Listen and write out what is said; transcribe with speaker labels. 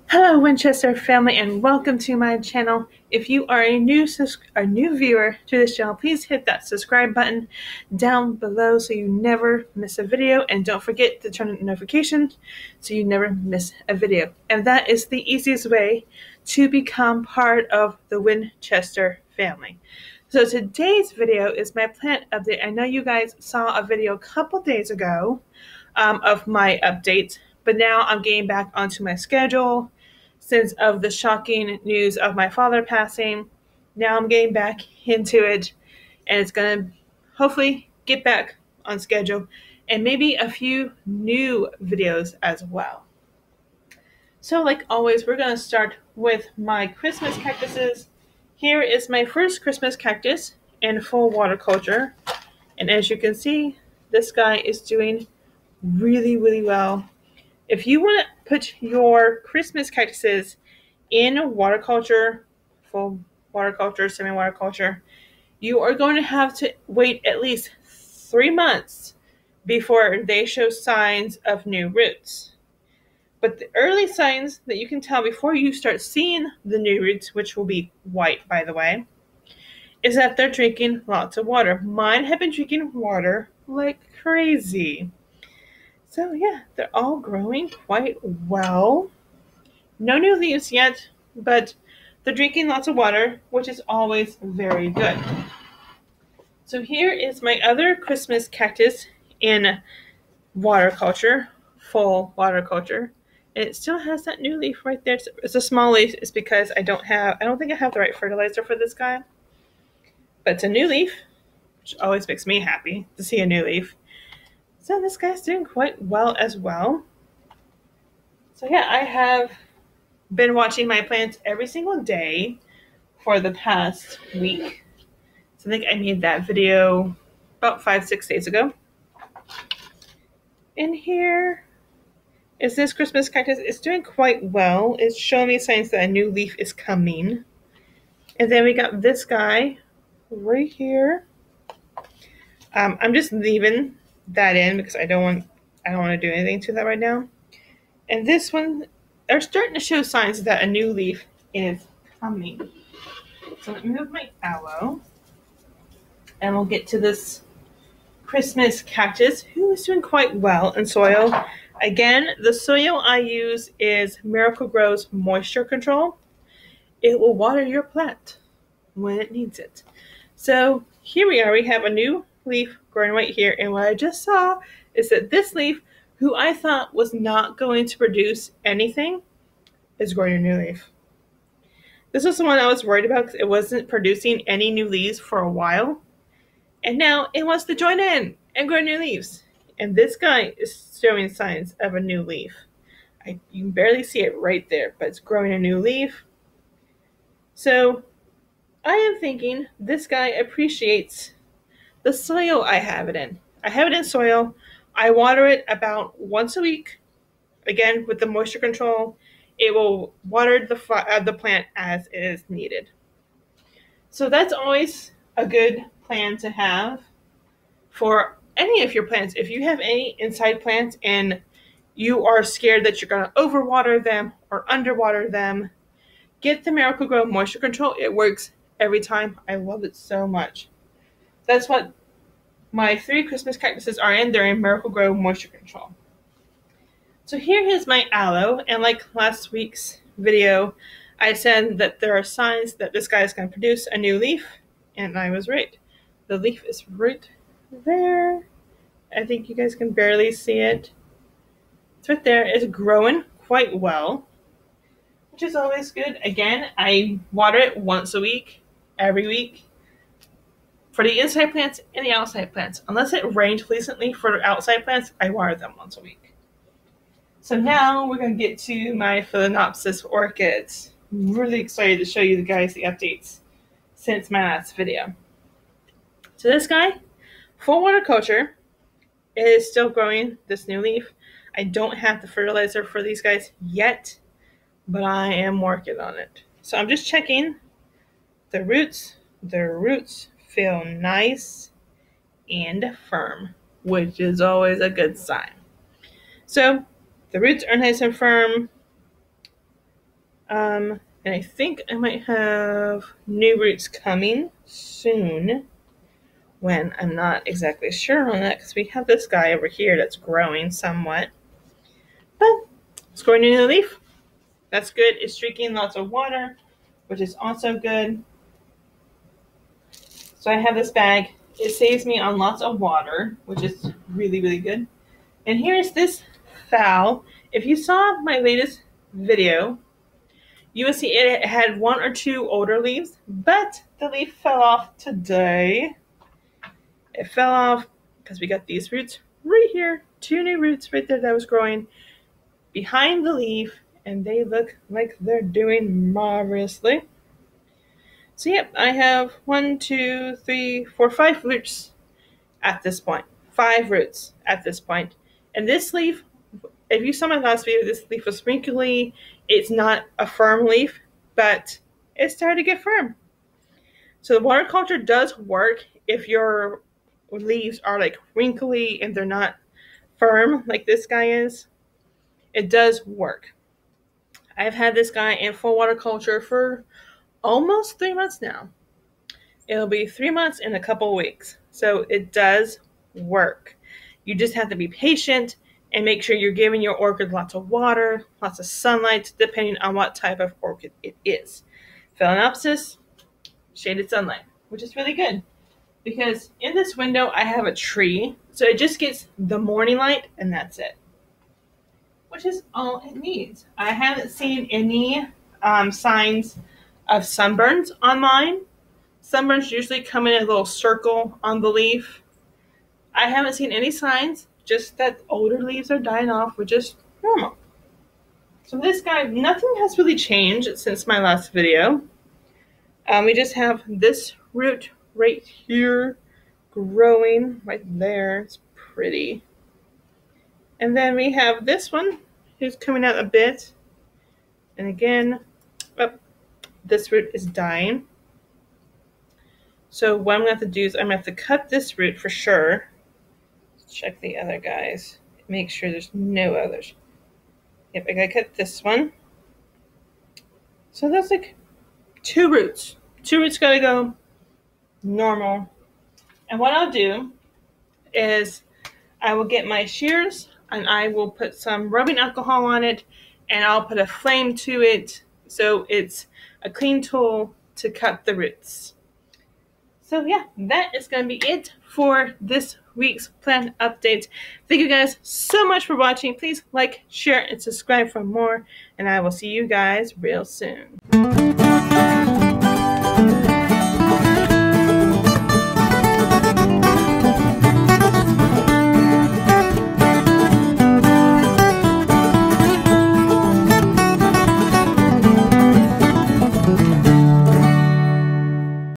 Speaker 1: Hello, Winchester family, and welcome to my channel. If you are a new viewer to this channel, please hit that subscribe button down below so you never miss a video, and don't forget to turn on notifications so you never miss a video. And that is the easiest way to become part of the Winchester family. So today's video is my plant update. I know you guys saw a video a couple days ago of my updates, but now I'm getting back onto my schedule since of the shocking news of my father passing. Now I'm getting back into it, and it's going to hopefully get back on schedule and maybe a few new videos as well. So like always, we're going to start with my Christmas cactuses. Here is my first Christmas cactus in full water culture, and as you can see, this guy is doing really well. If you want to put your Christmas cactuses in water culture, full water culture, semi-water culture, you are going to have to wait at least 3 months before they show signs of new roots. But the early signs that you can tell before you start seeing the new roots, which will be white by the way, is that they're drinking lots of water. Mine have been drinking water like crazy. So yeah, they're all growing quite well. No new leaves yet, but they're drinking lots of water, which is always very good. So here is my other Christmas cactus in water culture, full water culture. And it still has that new leaf right there. It's a small leaf. It's because I don't think I have the right fertilizer for this guy. But it's a new leaf, which always makes me happy to see a new leaf. So this guy's doing quite well as well. So yeah, I have been watching my plants every single day for the past week. So I think I made that video about 5-6 days ago. And here is this Christmas cactus. It's doing quite well. It's showing me signs that a new leaf is coming. And then we got this guy right here. I'm just leaving that in because I don't want to do anything to that right now. And this one, they're starting to show signs that a new leaf is coming. So let me move my aloe, and we'll get to this Christmas cactus, who is doing quite well in soil. Again, the soil I use is Miracle-Gro's moisture control. It will water your plant when it needs it. So here we are. We have a new leaf growing right here, and what I just saw is that this leaf, who I thought was not going to produce anything, is growing a new leaf. This was the one I was worried about because it wasn't producing any new leaves for a while. And now it wants to join in and grow new leaves. And this guy is showing signs of a new leaf. You can barely see it right there, but it's growing a new leaf. So I am thinking this guy appreciates the soil I have it in. I have it in soil. I water it about once a week. Again, with the moisture control, it will water the plant as it is needed. So that's always a good plan to have for any of your plants. If you have any inside plants and you are scared that you're going to overwater them or underwater them, get the Miracle-Gro moisture control. It works every time. I love it so much. That's what my 3 Christmas cactuses are in. They're in Miracle-Gro moisture control. So here is my aloe, and like last week's video, I said that there are signs that this guy is going to produce a new leaf, and I was right. The leaf is right there. I think you guys can barely see it. It's right there. It's growing quite well, which is always good. Again, I water it once a week, every week, for the inside plants and the outside plants. Unless it rained recently for the outside plants, I water them once a week. So now we're going to get to my Phalaenopsis orchids. I'm really excited to show you guys the updates since my last video. So this guy, full water culture, is still growing this new leaf. I don't have the fertilizer for these guys yet, but I am working on it. So I'm just checking the roots. The roots feel nice and firm, which is always a good sign. So the roots are nice and firm. And I think I might have new roots coming soon, when I'm not exactly sure on that, because we have this guy over here that's growing somewhat. But it's growing a new leaf. That's good. It's drinking lots of water, which is also good. So I have this bag. It saves me on lots of water, which is really, really good. And here's this fowl. If you saw my latest video, you will see it had 1 or 2 older leaves, but the leaf fell off today. It fell off because we got these roots right here. 2 new roots right there that was growing behind the leaf, and they look like they're doing marvelously. So yep, I have 1, 2, 3, 4, 5 roots at this point. 5 roots at this point. And this leaf, if you saw my last video, this leaf was wrinkly. It's not a firm leaf, but it started to get firm. So the water culture does work if your leaves are like wrinkly and they're not firm like this guy is. It does work. I've had this guy in full water culture for almost 3 months now. It'll be 3 months in a couple weeks. So it does work. You just have to be patient and make sure you're giving your orchid lots of water, lots of sunlight, depending on what type of orchid it is. Phalaenopsis, shaded sunlight, which is really good. Because in this window, I have a tree, so it just gets the morning light, and that's it. Which is all it needs. I haven't seen any signs of sunburns on mine. Sunburns usually come in a little circle on the leaf. I haven't seen any signs, just that older leaves are dying off, which is normal. So this guy, nothing has really changed since my last video. We just have this root right here growing right there. It's pretty. And then we have this one who's coming out a bit. And again, this root is dying. So what I'm going to have to do is I'm going to have to cut this root for sure. Let's check the other guys. Make sure there's no others. Yep, I got to cut this one. So that's like 2 roots. 2 roots got to go. Normal. And what I'll do is I will get my shears and I will put some rubbing alcohol on it, and I'll put a flame to it so it's a clean tool to cut the roots. So yeah, that is going to be it for this week's plant update. Thank you guys so much for watching. Please like, share, and subscribe for more, and I will see you guys real soon.